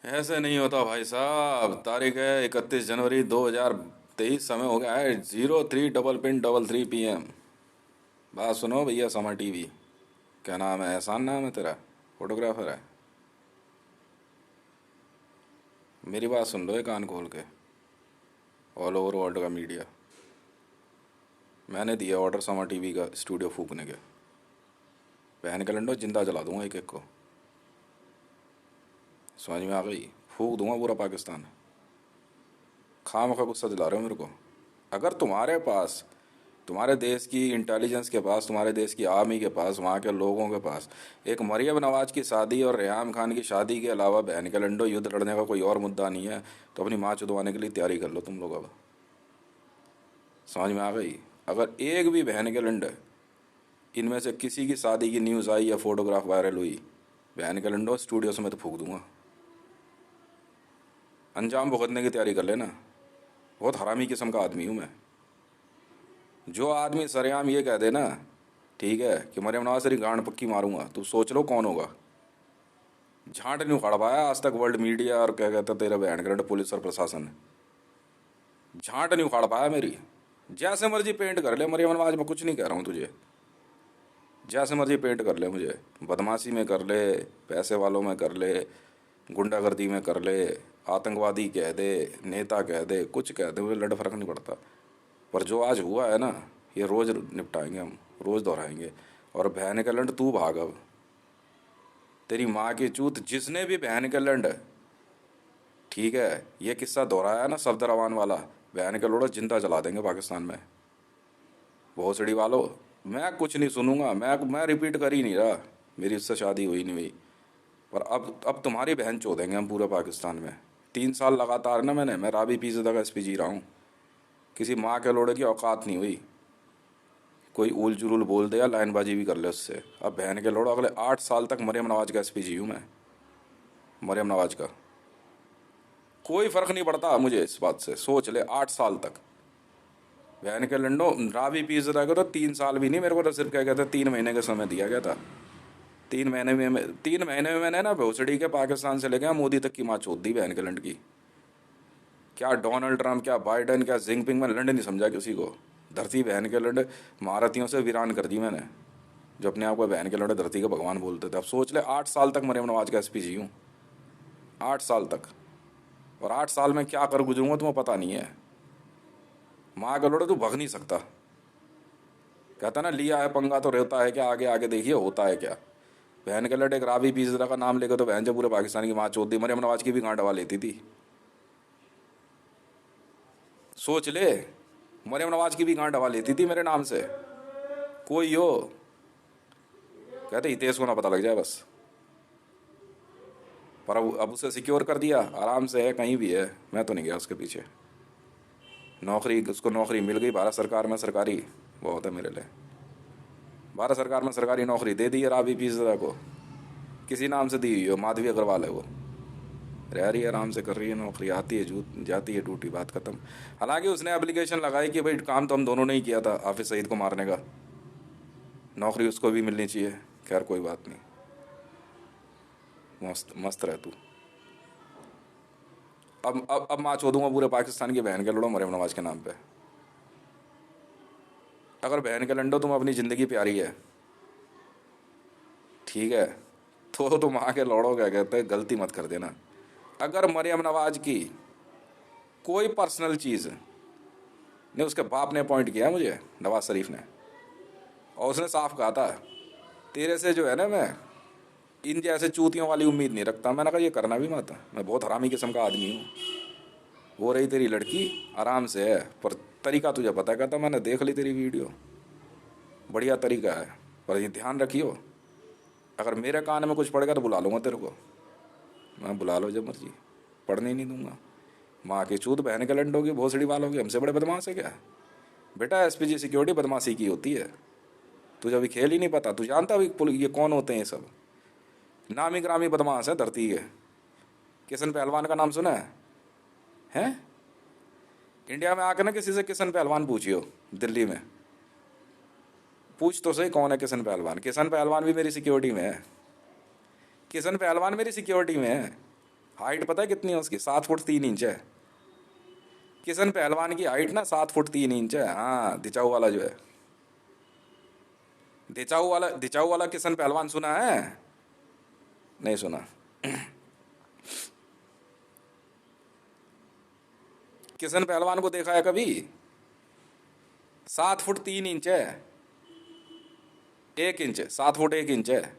ऐसे नहीं होता भाई साहब। तारीख है 31 जनवरी 2023। समय हो गया है 03 डबल पिन डबल 3 PM। बात सुनो भैया समा टीवी। क्या नाम है? एहसान नाम है तेरा? फोटोग्राफर है? मेरी बात सुन लो ये कान खोल के। ऑल ओवर वर्ल्ड का मीडिया। मैंने दिया ऑर्डर समा टीवी का स्टूडियो फूकने के। पहन के लंडो जिंदा जला दूंगा एक एक को। समझ में आ गई? फूक दूंगा पूरा पाकिस्तान। खाम खा गुस्सा दिला रहे हो मेरे को। अगर तुम्हारे पास, तुम्हारे देश की इंटेलिजेंस के पास, तुम्हारे देश की आर्मी के पास, वहाँ के लोगों के पास एक मरियम नवाज की शादी और रेहाम खान की शादी के अलावा बहन के लंडो युद्ध लड़ने का कोई और मुद्दा नहीं है, तो अपनी माँ चुदवाने के लिए तैयारी कर लो तुम लोग अब। समझ में आ गई? अगर एक भी बहन के लंड इनमें से किसी की शादी की न्यूज़ आई या फोटोग्राफ वायरल हुई, बहन के लंडो स्टूडियो से मैं तो फूक दूंगा। अंजाम भुगतने की तैयारी कर लेना। बहुत हरामी किस्म का आदमी हूँ मैं। जो आदमी सरेआम ये कह दे ना, ठीक है, कि मरियम नवाज तेरी गांड पक्की मारूंगा, तो सोच लो कौन होगा। झांट नहीं उखाड़ पाया आज तक वर्ल्ड मीडिया और क्या कहता तेरा बहन करंट पुलिस और प्रशासन। झांट नहीं उखाड़ पाया मेरी। जैसे मर्जी पेंट कर ले मरियम नवाज, मैं कुछ नहीं कह रहा हूँ तुझे। जैसे मर्जी पेंट कर ले मुझे, बदमाशी में कर ले, पैसे वालों में कर ले, गुंडागर्दी में कर ले, आतंकवादी कह दे, नेता कह दे, कुछ कह दे, मुझे लड़ फर्क नहीं पड़ता। पर जो आज हुआ है ना, ये रोज़ निपटाएंगे हम, रोज़ दोहराएंगे। और बहन का लंड तू भाग अब। तेरी माँ की चूत जिसने भी बहन का लंड, ठीक है, ये किस्सा दोहराया ना सफदर अवान वाला, बहन का लोड़ा जिंदा जला देंगे पाकिस्तान में। भोसड़ी वालों, मैं कुछ नहीं सुनूंगा। मैं रिपीट कर ही नहीं रहा। मेरी उससे शादी हुई नहीं हुई। पर अब तुम्हारी बहन चोदेंगे हम पूरे पाकिस्तान में। 3 साल लगातार ना मैं राबी पीज़दा का SP जी रहा हूँ। किसी माँ के लोड़े की औकात नहीं हुई। कोई उल जुलूल बोल दे या लाइनबाजी भी कर ले उससे। अब बहन के लोड़ो अगले 8 साल तक मरियम नवाज का SP हूँ मैं। मरियम नवाज का कोई फ़र्क नहीं पड़ता मुझे इस बात से। सोच ले 8 साल तक बहन के लंडो। रावी पीज़दा को तो 3 साल भी नहीं, मेरे को तो सिर्फ क्या कहते हैं 3 महीने का समय दिया गया था। 3 महीने में मैंने ना भोसड़ी के पाकिस्तान से लेकर मोदी तक की माँ चोद दी बहन के लंड की। क्या डोनाल्ड ट्रंप, क्या बाइडन, क्या जिनपिंग, में लंड नहीं समझा किसी को। धरती बहन के लंड महारथियों से वीरान कर दी मैंने, जो अपने आप को बहन के लंड धरती के भगवान बोलते थे। अब सोच ले 8 साल तक मरियम नवाज का SP जी हूँ। 8 साल तक। और 8 साल में क्या कर गुजरूंगा तुम्हें पता नहीं है। माँ का लोड़ा तू भग नहीं सकता। कहता ना लिया है पंगा तो रहता है क्या, आगे आगे देखिए होता है क्या। बहन के लड़ एक रावी पीज़दा का नाम लेकर तो बहन जब पूरे पाकिस्तान की माँ चोद दी। मरियम नवाज की भी गांड दबा लेती थी। सोच ले, मरियम नवाज की भी गांड दबा लेती थी मेरे नाम से। कोई हो, कहते हितेश को ना पता लग जाए बस। पर अब उसे सिक्योर कर दिया, आराम से है, कहीं भी है। मैं तो नहीं गया उसके पीछे। नौकरी, उसको नौकरी मिल गई भारत सरकार में, सरकारी बहुत है मेरे लिए। भारत सरकार में सरकारी नौकरी दे दी है रावी पीज़दा को। किसी नाम से दी हुई हो, माधवी अग्रवाल है वो। रह रही है आराम से, कर रही है नौकरी, आती है जूत जाती है ड्यूटी, बात खत्म। हालांकि उसने एप्लीकेशन लगाई कि भाई काम तो हम दोनों ने ही किया था हाफिज सईद को मारने का, नौकरी उसको भी मिलनी चाहिए। खैर कोई बात नहीं, मस्त मस्त रह तू। अब माँ चोदूंगा पूरे पाकिस्तान की बहन के लड़ो मरियम नवाज के नाम पे। अगर बहन के लंडो तुम अपनी ज़िंदगी प्यारी है, ठीक है, तो तुम आके लड़ो, क्या कहते हैं, गलती मत कर देना। अगर मरियम नवाज की कोई पर्सनल चीज़ ने, उसके बाप ने अपॉइंट किया मुझे, नवाज शरीफ ने, और उसने साफ कहा था तेरे से जो है ना, मैं इन जैसे चूतियों वाली उम्मीद नहीं रखता। मैंने कहा ये करना भी मत, मैं बहुत हरामी किस्म का आदमी हूँ। वो रही तेरी लड़की, आराम से है, पर तरीका तुझे पता है। कहता मैंने देख ली तेरी वीडियो, बढ़िया तरीका है, पर ये ध्यान रखियो, अगर मेरे कान में कुछ पड़ेगा तो बुला लूँगा तेरे को। मैं बुला लो जब मर्जी, पढ़ने ही नहीं दूंगा। माँ की चूत बहन के लंडों की, भोसड़ी वालों की, हमसे बड़े बदमाश है क्या। बेटा SPG सिक्योरिटी बदमाशी की होती है। तुझे अभी खेल ही नहीं पता। तू जानता अभी ये कौन होते हैं ये सब? नामी ग्रामी बदमाश है धरती के। किशन पहलवान का नाम सुना है? हैं? इंडिया में आकर ना किसी से किशन पहलवान पूछियो, दिल्ली में पूछ तो सही कौन है किशन पहलवान। किशन पहलवान भी मेरी सिक्योरिटी में है। किशन पहलवान मेरी सिक्योरिटी में है। हाइट पता है कितनी है उसकी? 7 फुट 3 इंच है। किशन पहलवान की हाइट ना 7 फुट 3 इंच है। हाँ, दिचाऊ वाला जो है, दिचाऊ वाला किशन पहलवान सुना है? नहीं सुना? किशन पहलवान को देखा है कभी? 7 फुट 3 इंच है। 1 इंच, 7 फुट 1 इंच है।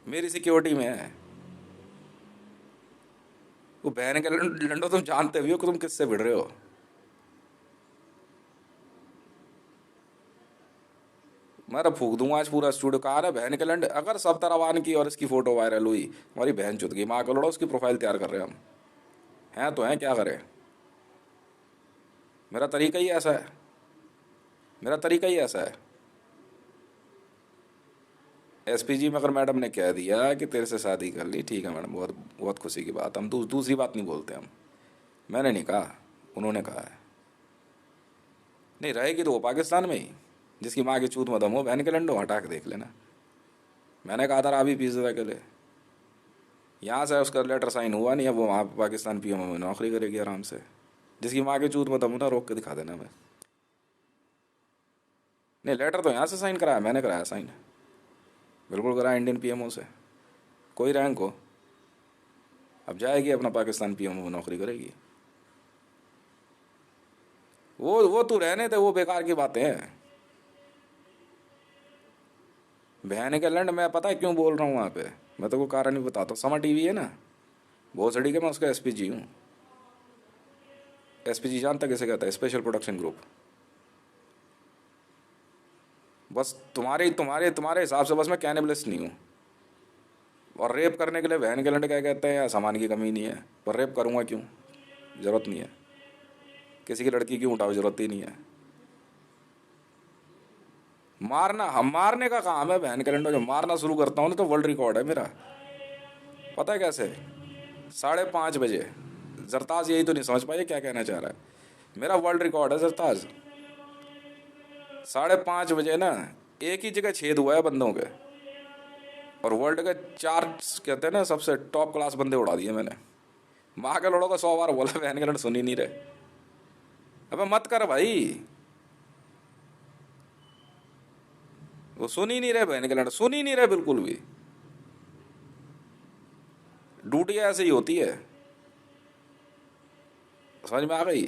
मेरी सिक्योरिटी में है वो। बहन के लंडो, तुम जानते भी हो कि तुम किससे भिड़ रहे हो। मैं तो फूक दूंगा आज पूरा स्टूडियो। कहा है बहन के लंड, अगर सब तरवान की और इसकी फोटो वायरल हुई, हमारी बहन चुत गई, माँ का लोड़ा उसकी प्रोफाइल तैयार कर रहे हैं हम। हैं तो हैं, क्या करें? मेरा तरीका ही ऐसा है। मेरा तरीका ही ऐसा है। एसपीजी में अगर मैडम ने कह दिया कि तेरे से शादी कर ली, ठीक है मैडम, बहुत बहुत खुशी की बात। हम दूसरी बात नहीं बोलते हम। मैंने नहीं कहा, उन्होंने कहा है। नहीं रहेगी तो वो पाकिस्तान में ही, जिसकी माँ की चूत में दम हो। बहन के लंडो हटा के देख लेना। मैंने कहा था राबी पिज्जा के लिए, यहाँ से उसका लेटर साइन हुआ नहीं है, वो वहाँ पाकिस्तान पीएमओ में नौकरी करेगी आराम से। जिसकी माँ की चूत में दम हो ना, रोक के दिखा देना। मैं नहीं, लेटर तो यहाँ से साइन कराया, मैंने कराया साइन, बिल्कुल कराया इंडियन पीएमओ से। कोई रैंक हो, अब जाएगी अपना पाकिस्तान पीएमओ में नौकरी करेगी। वो तू रहने दे, वो बेकार की बातें हैं। बहन के लैंड मैं पता है क्यों बोल रहा हूँ वहाँ पे? मैं तो को कारण ही बताता हूँ। समा टीवी है ना, बहुत सड़ी के, मैं उसका एसपीजी हूँ। एसपीजी जानता किसे कहता है? Special production group. बस तुम्हारे तुम्हारे तुम्हारे हिसाब से बस मैं कैनिबलिस्ट नहीं हूँ। और रेप करने के लिए बहन के लंड क्या कहते हैं? सामान की कमी नहीं है, पर रेप करूँगा क्यों? ज़रूरत नहीं है। किसी की लड़की क्यों उठाओ? ज़रूरत ही नहीं है। मारना, हम मारने का काम है बहन के लंडो। जब मारना शुरू करता हूँ ना तो वर्ल्ड रिकॉर्ड है मेरा। पता है कैसे? 5:30 बजे। जरताज यही तो नहीं समझ पाए क्या कहना चाह रहा है। मेरा वर्ल्ड रिकॉर्ड है जरताज। 5:30 बजे ना, एक ही जगह छेद हुआ है बंदों के, और वर्ल्ड के 4 कहते हैं ना सबसे टॉप क्लास बंदे उड़ा दिए मैंने। माँ के लोड़ों को 100 बार बोला, बहन के लड़ सुन ही नहीं रहे। अबे मत कर भाई, वो सुन ही नहीं रहे। बहन के लड़ सुन ही नहीं रहे बिल्कुल भी। ड्यूटी ऐसे ही होती है, समझ में आ गई?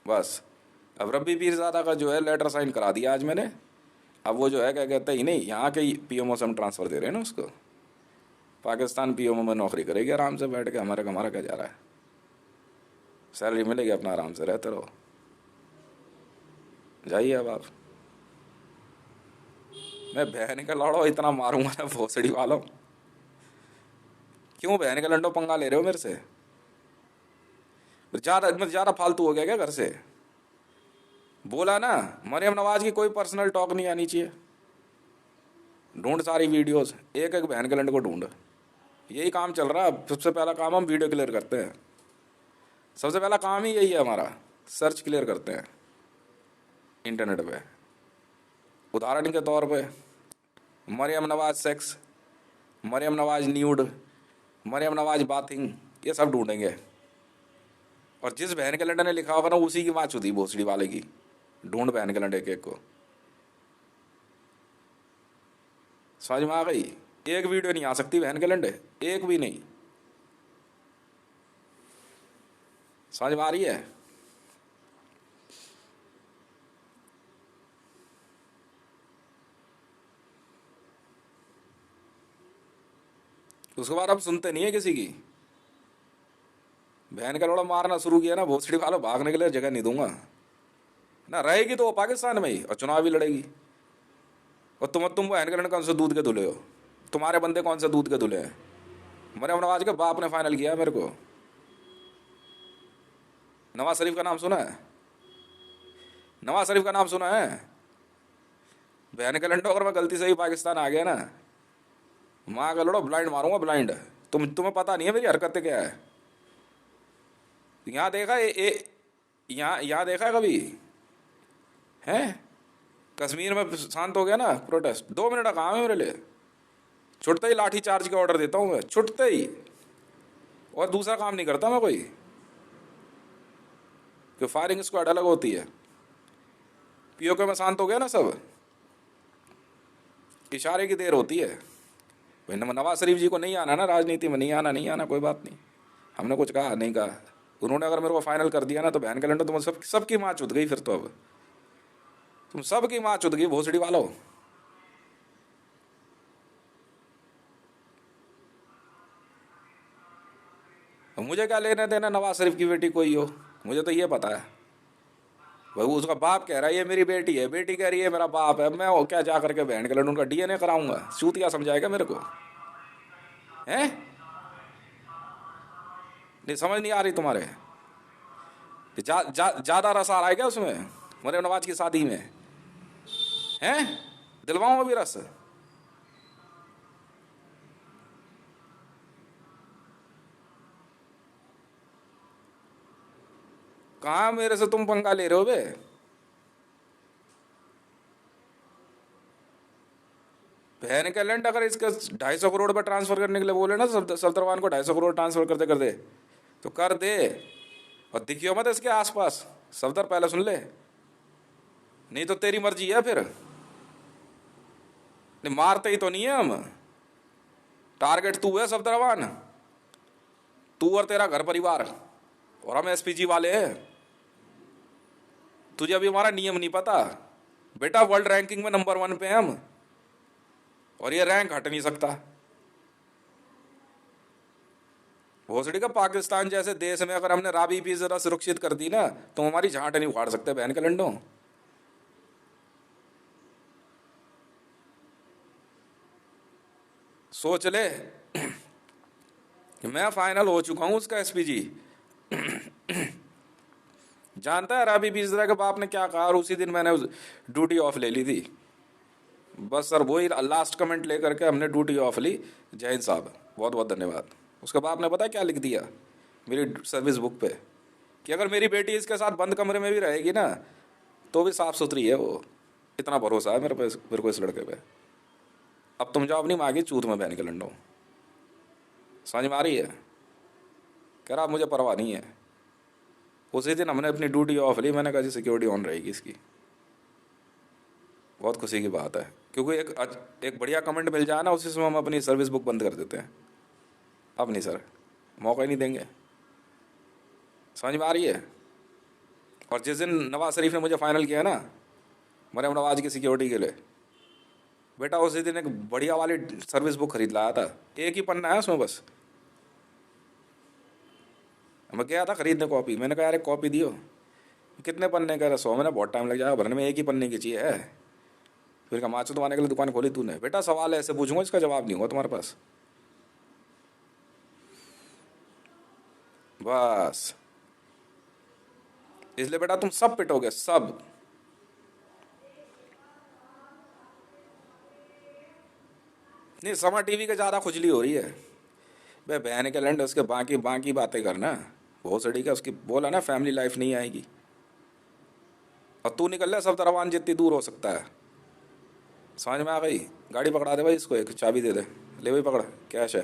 बस अब रब्बी पीरजादा का जो है लेटर साइन करा दिया आज मैंने। अब वो जो है क्या कहते हैं, नहीं यहाँ के पीएमओ से हम ट्रांसफ़र दे रहे हैं ना उसको, पाकिस्तान पीएमओ में नौकरी करेगी आराम से बैठ के। हमारा क्या जा रहा है? सैलरी मिलेगी, अपना आराम से रहते रहो। जाइए अब आप। मैं बहन का लड़ो इतना मारूंगा ना भोसड़ी वालों। क्यों बहन का लंडो पंगा ले रहे हो मेरे से? ज़्यादा फालतू हो गया क्या घर से? बोला ना, मरियम नवाज की कोई पर्सनल टॉक नहीं आनी चाहिए। ढूंढ सारी वीडियोस, एक एक बहन के लंड को ढूंढ। यही काम चल रहा है। सबसे पहला काम हम वीडियो क्लियर करते हैं। सबसे पहला काम ही यही है हमारा, सर्च क्लियर करते हैं इंटरनेट पे। उदाहरण के तौर पे Maryam Nawaz sex, Maryam Nawaz nude, Maryam Nawaz bathing, ये सब ढूंढेंगे। और जिस बहन के लंडे ने लिखा होगा ना, उसी की माँ चुदी भोसड़ी वाले की। ढूंढ बहन के लंडे एक एक को। समझ में आ गई? एक वीडियो नहीं आ सकती बहन के लंडे, एक भी नहीं। समझ में आ रही है? उसके बाद अब सुनते नहीं है किसी की। बहन का लोड़ा मारना शुरू किया ना, भोसड़ी वालों भागने के लिए जगह नहीं दूंगा ना। रहेगी तो वो पाकिस्तान में ही, और चुनाव भी लड़ेगी। और तुम बहन के लड़के कौन से दूध के धुले हो? तुम्हारे बंदे कौन से दूध के धुले हैं? मरियम नवाज के बाप ने फाइनल किया है मेरे को। नवाज शरीफ का नाम सुना है? नवाज शरीफ का नाम सुना है? बहन के लंडो, अगर मैं गलती से ही पाकिस्तान आ गया ना, माँ का लड़ो ब्लाइंड मारूंगा, ब्लाइंड। तुम्हें पता नहीं है मेरी हरकतें क्या है। यहाँ देखा यहाँ देखा है कभी? है कश्मीर में शांत हो गया ना प्रोटेस्ट, 2 मिनट का काम है मेरे लिए। छुटते ही लाठी चार्ज के ऑर्डर देता हूँ मैं, छुटते ही, और दूसरा काम नहीं करता मैं कोई, कि फायरिंग स्क्वाड अलग होती है। पीओके में शांत हो गया ना सब, इशारे की देर होती है। भाई नवाज शरीफ जी को नहीं आना ना, राजनीति में नहीं आना, नहीं आना, कोई बात नहीं, हमने कुछ कहा नहीं कहा, उन्होंने अगर मेरे को फाइनल कर दिया ना तो बहन कैलेंडर तुम सबकी माँ चुत गई फिर तो, अब तुम सबकी माँ चुत गई भोसड़ी वालों। मुझे क्या लेने देना नवाज शरीफ की बेटी कोई हो, मुझे तो ये पता है भाई, उसका बाप कह रहा है ये मेरी बेटी है, बेटी कह रही है मेरा बाप है, मैं वो क्या जा करके बहन के लड़ूं उनका डीएनए कराऊंगा, चूतिया समझाएगा मेरे को, हैं? नहीं समझ नहीं आ रही तुम्हारे, ज्यादा रस आ रहा है क्या उसमें, मरियम नवाज की शादी में, हैं? दिलवाऊं अभी रस? कहाँ मेरे से तुम पंगा ले रहे हो बे? बहन का लैंड अगर इसका 250 करोड़ पर ट्रांसफर करने के लिए बोले ना सल्तरवान को, 250 करोड़ ट्रांसफर करते कर दे तो कर दे, और दिखियो मत इसके आसपास, सफदर पहले सुन ले, नहीं तो तेरी मर्जी है फिर। नहीं मारते ही तो नहीं है हम, टारगेट तू है सफदरवान, तू और तेरा घर परिवार, और हम एसपीजी वाले हैं। तुझे अभी हमारा नियम नहीं पता बेटा, वर्ल्ड रैंकिंग में नंबर 1 पे हैं हम, और ये रैंक हट नहीं सकता। भोसड़ी का पाकिस्तान जैसे देश में अगर हमने राबी भी जरा सुरक्षित कर दी ना तो हमारी झांट नहीं उखाड़ सकते बहन के लंडों। सोच ले कि मैं फाइनल हो चुका हूं उसका एसपीजी। जानता है राबी बिजरा के बाप ने क्या कहा, और उसी दिन मैंने ड्यूटी ऑफ ले ली थी, बस सर वही लास्ट कमेंट लेकर के हमने ड्यूटी ऑफ ली। जय हिंद साहब, बहुत बहुत धन्यवाद। उसके बाप ने पता क्या लिख दिया मेरी सर्विस बुक पे, कि अगर मेरी बेटी इसके साथ बंद कमरे में भी रहेगी ना तो भी साफ सुथरी है वो, इतना भरोसा है मेरे को इस लड़के पे। अब तुम जॉब नहीं मांगी चूत में बहन के लंडो, समझ में आ रही है? कह रहा मुझे परवाह नहीं है। उसी दिन हमने अपनी ड्यूटी ऑफ ली, मैंने कहा जी सिक्योरिटी ऑन रहेगी इसकी। बहुत खुशी की बात है, क्योंकि एक बढ़िया कमेंट मिल जाए ना उसी समय हम अपनी सर्विस बुक बंद कर देते हैं। अब नहीं सर, मौका ही नहीं देंगे, समझ में आ रही है? और जिस दिन नवाज शरीफ ने मुझे फाइनल किया ना मरियम नवाज की सिक्योरिटी के लिए, बेटा उसी दिन एक बढ़िया वाली सर्विस बुक खरीद लाया था, एक ही पन्ना है उसमें बस। मैं गया था खरीदने कॉपी, मैंने कहा यार एक कॉपी दियो, कितने पन्ने का? 100 में ना बहुत टाइम लग जाएगा भरने में, एक ही पन्ने की चाहिए है। फिर कहा माचो तुम्हारे के लिए दुकान खोली तूने? बेटा सवाल ऐसे पूछूंगा इसका जवाब नहीं होगा तुम्हारे पास, बस इसलिए बेटा तुम सब पिटोगे सब। नहीं समा टीवी के ज़्यादा खुजली हो रही है भाई, बहन के लैंड उसके बाकी बाकी बातें करना, बहुत सड़ी का उसकी बोला ना फैमिली लाइफ नहीं आएगी, और तू निकल ले सब तरवान जितनी दूर हो सकता है। समझ में आ गई? गाड़ी पकड़ा दे भाई इसको, एक चाबी दे दे, ले भाई पकड़, कैश है,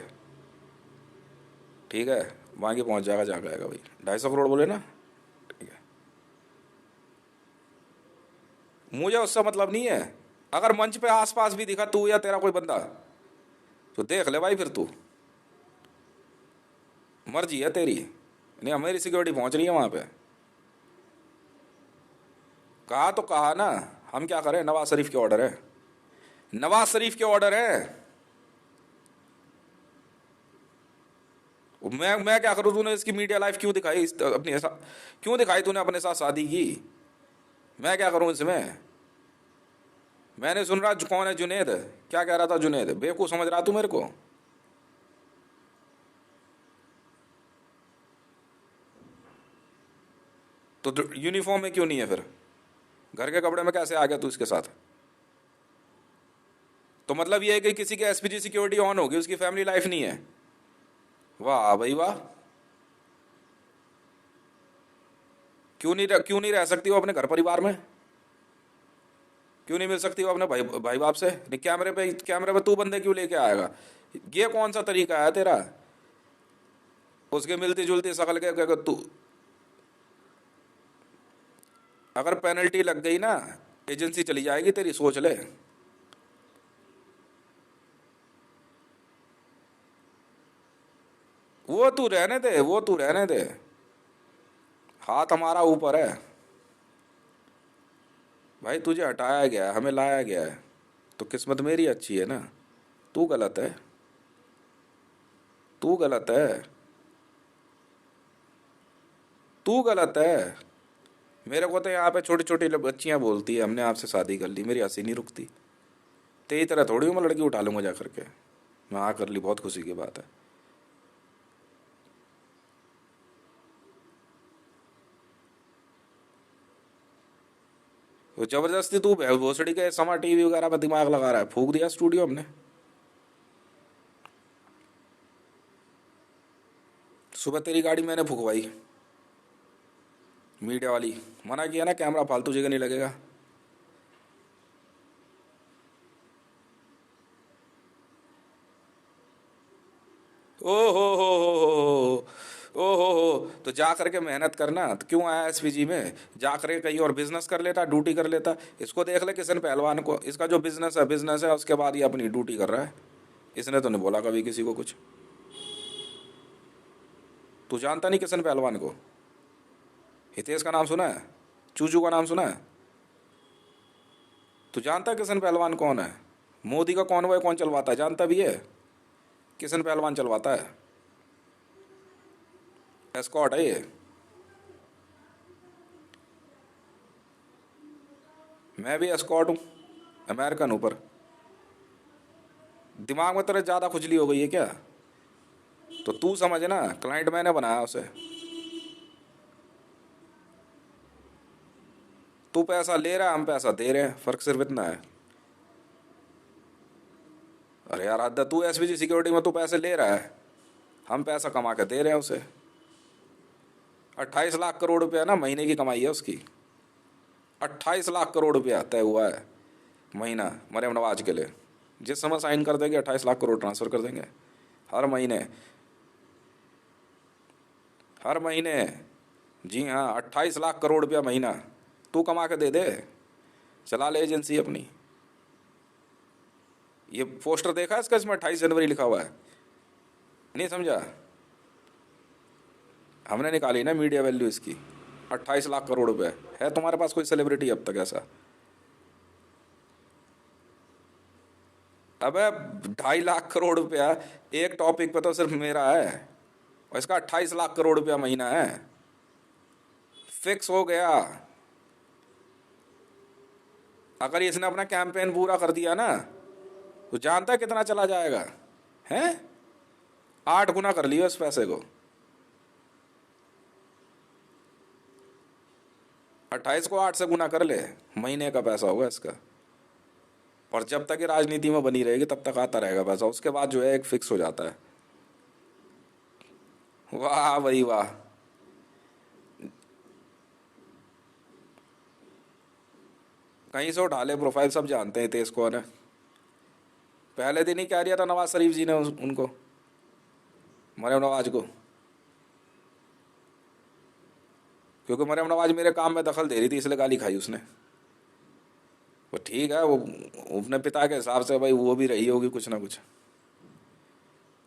ठीक है बाकी पहुंच जाएगा जहाँ आएगा भाई। 250 करोड़ बोले ना, ठीक है। मुझे उससे मतलब नहीं है, अगर मंच पे आसपास भी दिखा तू या तेरा कोई बंदा तो देख ले भाई, फिर तू मर्जी है तेरी, नहीं हमारी सिक्योरिटी पहुंच रही है वहां पे। कहा तो कहा ना, हम क्या करें, नवाज शरीफ के ऑर्डर है, नवाज शरीफ के ऑर्डर है। मैं क्या करूं? तूने इसकी मीडिया लाइफ क्यों दिखाई अपनी, क्यों दिखाई तूने अपने साथ शादी की? मैं क्या करूं इसमें? मैंने सुन रहा कौन है जुनेद, क्या कह रहा था जुनेद, बेवकूफ समझ रहा तू मेरे को? तो यूनिफॉर्म में क्यों नहीं है फिर? घर के कपड़े में कैसे आ गया तू इसके साथ? तो मतलब ये है कि किसी के एसपीजी सिक्योरिटी ऑन होगी, उसकी फैमिली लाइफ नहीं है। वाह भाई वाह, क्यों नहीं रह सकती वो अपने घर परिवार में? क्यों नहीं मिल सकती वो अपने भाई भाई बाप से? नहीं, कैमरे पे तू बंदे क्यों लेके आएगा? ये कौन सा तरीका है तेरा? उसके मिलती जुलती शकल के तू, अगर पेनल्टी लग गई ना, एजेंसी चली जाएगी तेरी, सोच ले। वो तू रहने दे। हाथ हमारा ऊपर है भाई, तुझे हटाया गया है, हमें लाया गया है, तो किस्मत मेरी अच्छी है ना। तू गलत है, तू गलत है, तू गलत है। मेरे को तो यहाँ पे छोटी छोटी बच्चियां बोलती है हमने आपसे शादी कर ली, मेरी हंसी नहीं रुकती। तेरी तरह थोड़ी हूँ मैं लड़की उठा लूंगा जा करके। मैं हाँ कर ली, बहुत खुशी की बात है। तो जबरदस्ती तू भोसड़ी के समा टीवी वगैरह में दिमाग लगा रहा है, फूक दिया स्टूडियो हमने। सुबह तेरी गाड़ी मैंने फूकवाई, मीडिया वाली। मना किया ना, कैमरा फालतू जगह नहीं लगेगा। ओ हो, तो जा करके मेहनत करना। तो क्यों आया एसपीजी में? जा करके कहीं और बिजनेस कर लेता, ड्यूटी कर लेता। इसको देख ले किशन पहलवान को, इसका जो बिजनेस है उसके बाद ये अपनी ड्यूटी कर रहा है। इसने तो नहीं बोला कभी किसी को कुछ। तू जानता नहीं किशन पहलवान को? हितेश का नाम सुना है? चूचू का नाम सुना है? तू जानता है किशन पहलवान कौन है? मोदी का कॉन्वॉय कौन चलवाता है जानता भी है? किशन पहलवान चलवाता है। एस्कॉर्ट है ये। मैं भी एस्कॉर्ट हूँ, अमेरिकन ऊपर। दिमाग में तेरे ज़्यादा खुजली हो गई है क्या? तो तू समझ ना, क्लाइंट मैंने बनाया उसे। तू पैसा ले रहा है, हम पैसा दे रहे हैं, फर्क सिर्फ इतना है। अरे यार हद है, तू एसपीजी सिक्योरिटी में तू पैसे ले रहा है, हम पैसा कमा के दे रहे हैं उसे। 28 लाख करोड़ रुपया ना महीने की कमाई है उसकी। 28 लाख करोड़ रुपया तय हुआ है महीना मरियम नवाज के लिए। जिस समय साइन कर देंगे 28 लाख करोड़ ट्रांसफर कर देंगे हर महीने, हर महीने। जी हाँ, 28 लाख करोड़ रुपया महीना तू कमा के दे दे, चला ले एजेंसी अपनी। ये पोस्टर देखा इसका, इसमें 28 जनवरी लिखा हुआ है, नहीं समझा? हमने निकाली ना मीडिया वैल्यू इसकी, 28 लाख करोड़ रुपए। है तुम्हारे पास कोई सेलिब्रिटी अब तक ऐसा? अबे 2.5 लाख करोड़ रुपया एक टॉपिक पे तो सिर्फ मेरा है, और इसका 28 लाख करोड़ रुपया महीना है। फिक्स हो गया। अगर इसने अपना कैंपेन पूरा कर दिया ना, तो जानता है कितना चला जाएगा? हैं? 8 गुना कर लियो इस पैसे को। 28 को 8 से गुना कर ले, महीने का पैसा होगा इसका। और जब तक ये राजनीति में बनी रहेगी तब तक आता रहेगा पैसा, उसके बाद जो है एक फिक्स हो जाता है। वाह भाई वाह। कहीं से उठा ले प्रोफाइल, सब जानते हैं तेज कौन है। पहले दिन ही कह दिया था नवाज शरीफ जी ने उनको, मरियम नवाज को, क्योंकि मरियम नवाज मेरे काम में दखल दे रही थी इसलिए गाली खाई उसने। वो ठीक है, वो अपने पिता के हिसाब से भाई वो भी रही होगी कुछ ना कुछ।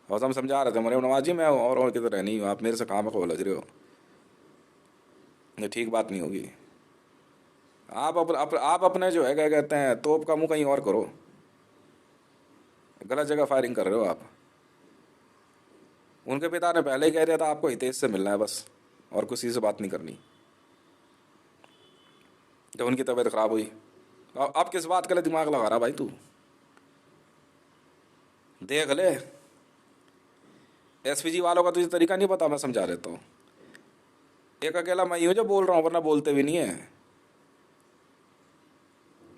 और तो हम समझा रहे थे मरियम नवाज जी, मैं और की तरह नहीं हूँ, आप मेरे से कहाँ में खोलझ रहे हो, ये ठीक बात नहीं होगी। आप अपने जो है क्या कहते हैं तोप का मुंह कहीं और करो, गलत जगह फायरिंग कर रहे हो आप। उनके पिता ने पहले ही कह दिया था आपको हितेश से मिलना है बस, और किसी से बात नहीं करनी। जब उनकी तबीयत खराब हुई, अब किस बात के लिए दिमाग लगा रहा भाई तू? देख ले, एसपीजी वालों का तुझे तरीका नहीं पता, मैं समझा देता हूँ। एक अकेला मैं ही हूँ जो बोल रहा हूँ, वरना बोलते भी नहीं है।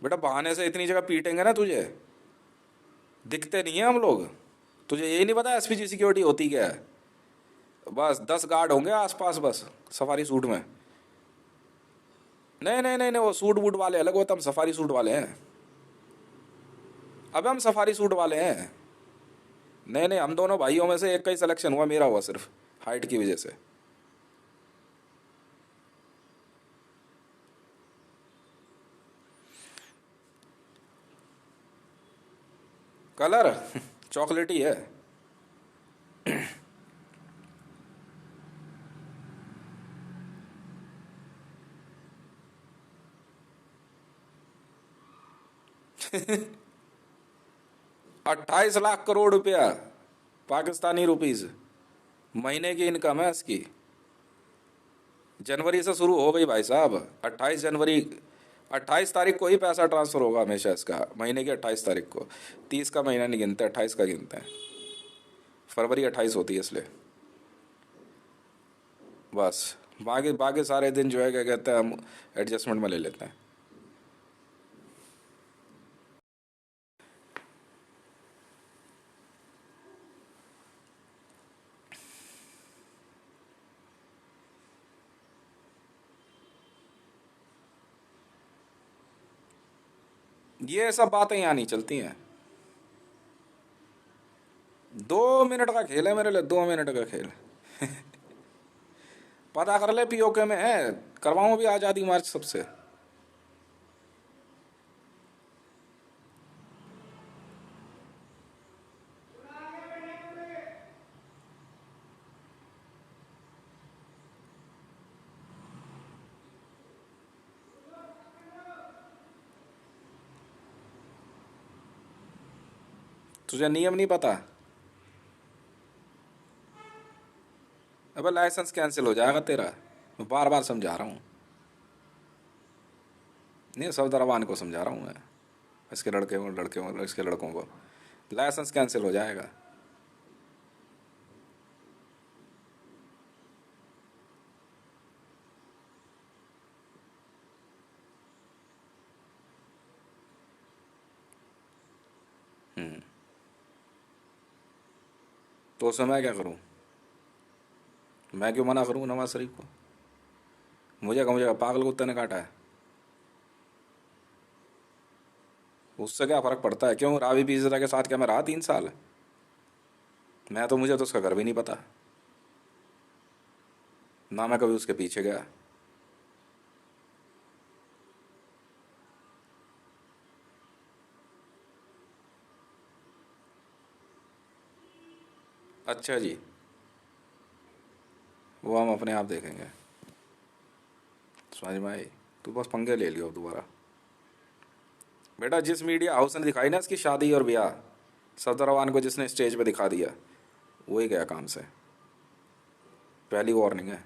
बेटा बहाने से इतनी जगह पीटेंगे ना तुझे, दिखते नहीं है हम लोग। तुझे यही नहीं पता एसपीजी सिक्योरिटी होती क्या है? बस 10 गार्ड होंगे आसपास, बस सफारी सूट में। नहीं नहीं नहीं नहीं, वो सूट बूट वाले अलग होते, हम सफारी सूट वाले हैं। अब हम सफारी सूट वाले हैं। नहीं नहीं, हम दोनों भाइयों में से एक का ही सिलेक्शन हुआ, मेरा हुआ सिर्फ हाइट की वजह से। कलर चॉकलेटी है। 28 लाख करोड़ रुपया पाकिस्तानी रुपीज महीने की इनकम है इसकी। जनवरी से शुरू हो गई भाई साहब, 28 जनवरी, 28 तारीख को ही पैसा ट्रांसफर होगा हमेशा इसका, महीने की 28 तारीख को। 30 का महीना नहीं गिनते, 28 का गिनते हैं। फरवरी 28 होती है इसलिए। बस बाकी बाकी सारे दिन जो है क्या कहते हैं, हम एडजस्टमेंट में ले लेते हैं। ये सब बातें यहाँ नहीं चलती हैं। 2 मिनट का खेल है मेरे लिए, 2 मिनट का खेल। पता कर ले, पीओके में है, करवाऊँ भी आज़ादी मार्च सबसे। तुझे नियम नहीं पता? अबे लाइसेंस कैंसिल हो जाएगा तेरा, मैं बार बार समझा रहा हूँ। नहीं, सफदरवान को समझा रहा हूँ मैं, इसके लड़के को इसके लड़कों को लाइसेंस कैंसिल हो जाएगा। तो उसमें मैं क्या करूँ? मैं क्यों मना करूँ नवाज शरीफ को? मुझे पागल कुत्ते ने काटा है? उससे क्या फर्क पड़ता है? क्यों रावी पीज़ा के साथ क्या मैं रहा 3 साल? मैं तो, मुझे तो उसका घर भी नहीं पता, ना मैं कभी उसके पीछे गया। अच्छा जी, वो हम अपने आप देखेंगे। समझ में आई? तू बस पंगे ले लियो दोबारा। बेटा, जिस मीडिया हाउस ने दिखाई ना इसकी शादी और ब्याह, सफदरवान को जिसने स्टेज पे दिखा दिया, वही गया काम से। पहली वार्निंग है।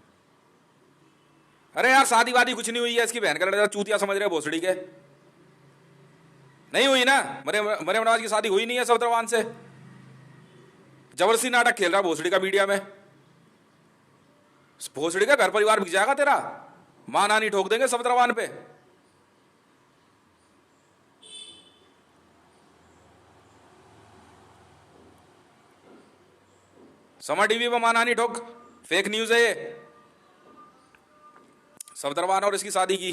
अरे यार, शादी वादी कुछ नहीं हुई है, इसकी बहन का लड़का चूतिया समझ रहे भोसड़ी के। नहीं हुई ना, मरियम नवाज की शादी हुई नहीं है सफदरवान से। जबरदस्ती नाटक खेल रहा भोसड़ी का मीडिया में। भोसड़ी का घर परिवार बिक जाएगा तेरा, मां नानी ठोक देंगे सफदरवान पे। समा टीवी पे मां नानी ठोक, फेक न्यूज है ये। सफदरवान और इसकी शादी की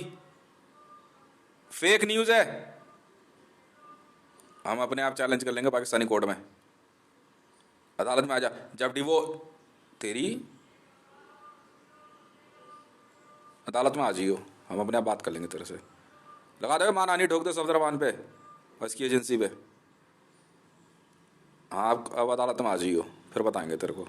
फेक न्यूज है। हम अपने आप चैलेंज कर लेंगे पाकिस्तानी कोर्ट में, अदालत में आ जा। जब डिवो तेरी अदालत में आ जाइयो, हम अपने आप बात कर लेंगे तेरे से। लगा दे मां नानी ठोक दे सफदरवान पे और इसकी एजेंसी पे। हाँ, अब अदालत में आ जाइयो, फिर बताएंगे तेरे को।